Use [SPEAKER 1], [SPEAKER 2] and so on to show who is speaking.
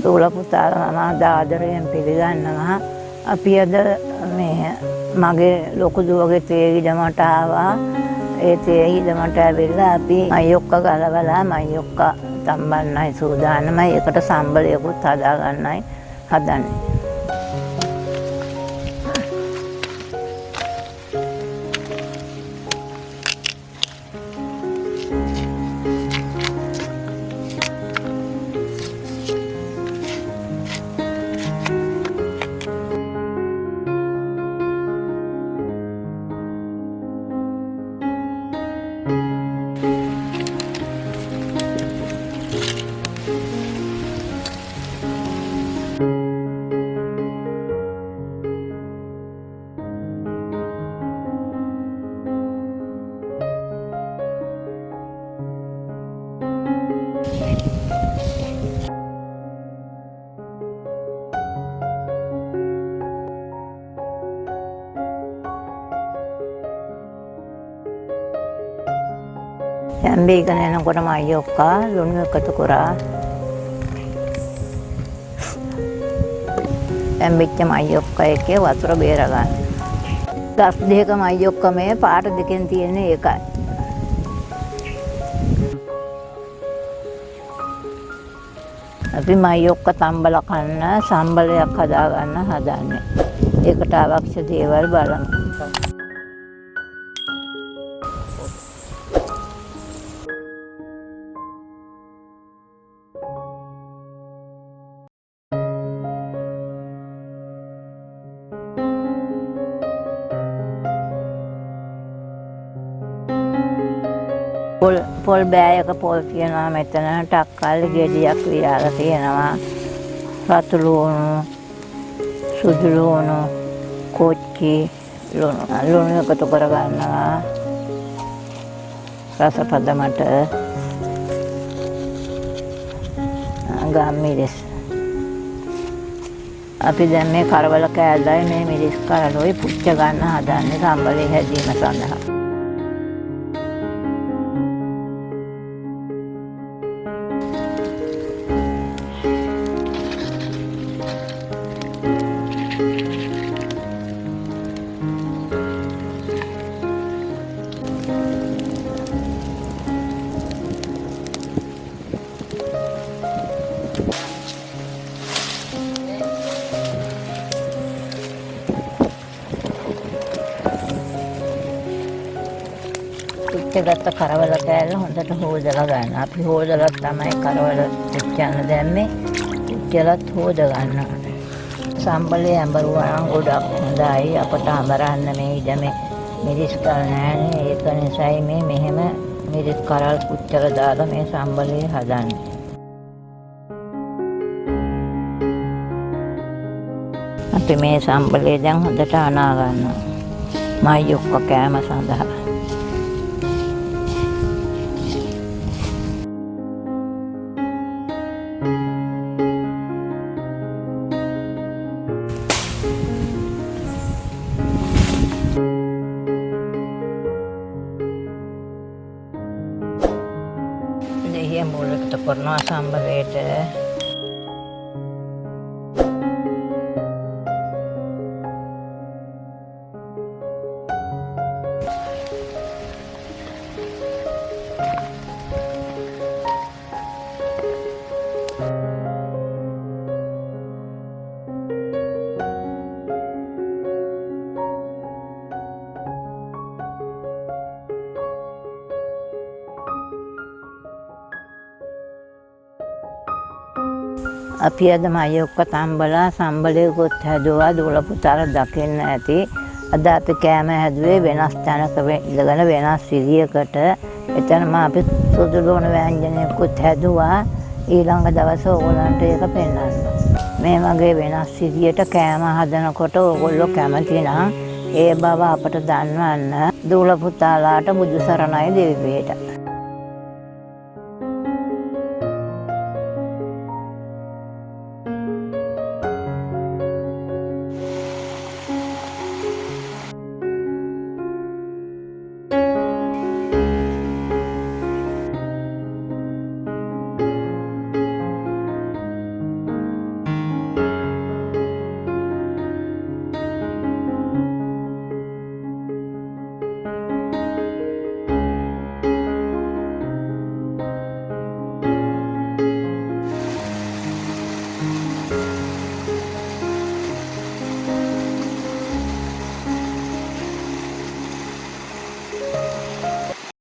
[SPEAKER 1] දූල පුතාලා මම ආදරයෙන් පිළිගන්නවා. අපි අද මේ මගේ ලොකු දුවගේ තේ ඉඩමට ආවා. ඒ තේ ඉඩමට ඇවිල්ලා අපි මයොක්ක ගලවලා මයොක්ක තම්බන්නයි සූදානමයි. ඒකට සම්බලයකුත් හදා ගන්නයි හදන්නේ. ඇම්බීගෙන එනකොට මයොක්කා ලුණු එකතු කරා. ඇම්බිච්ච මයොක්කා එකේ වතුර බේර ගන්න. ගස් දෙක මයොක්ක මේ පාට දෙකෙන් තියෙන එකයි. අපි මයොක්ක තම්බල කන්න සම්බලයක් හදා ගන්න හදන්නේ. ඒකට අවශ්‍ය දේවල් බලමු. පොල් බෑයක පොල් තියෙනවා මෙතන. ටක්කල්ලි ගෙඩියක් වියාලා තියෙනවා. රතු ලුණු, සුදු ලුණු, කොච්චි ලුණු එකතු කරගන්නවා රස පදමට. ගම්මිරිස්. අපි දැන් මේ කරවල කෑල්ලයි මේ මිරිස් කරලොයි පුච්ච ගන්න හදන්නේ සම්බලේ හැදීම සඳහා. පුච්චගත්ත කරවල කෑල්ල හොඳට හොදලා ගන්න. අපි හොදලා තමයි කරවල පුච්චන්න දැම්මේ. පුච්චලත් හොද ගන්න. සම්බලේ ඇඹරුවා නම් ගොඩක් හොඳයි. අපට අමරන්න මේ ඉඩමේ මිරිස් කල් නැහැනේ. ඒක නිසායි මේ මෙහෙම මිරිස් කරල් පුච්චලා දාලා මේ සම්බලේ හදන්නේ. අපි මේ සම්බලේ දැන් හොඳට අනා ගන්නවා. මයි ඔක්ක කෑම සඳහා. දෙහිය මූලිකට කරනවා සම්බලේට. අපි අද මයි ඔක්ක තම්බලා සම්බලයකුත් හැදුවා. දුවල පුතාලා දකින්න ඇති. අද අපි කෑම හැදුවේ වෙනස් තැනක ඉඳගෙන වෙනස් විදියකට. එතනම අපි සුදු ලුණු ව්‍යංජනයකුත් හැදුවා. ඊළඟ දවසේ ඕගොල්ලන්ට ඒක පෙන්වන්න. මේ වගේ වෙනස් විදියට කෑම හදනකොට ඕගොල්ලෝ කැමති නම් ඒ බව අපට දන්වන්න. දුවල පුතාලාට බුදු සරණයි දෙවියන්ට.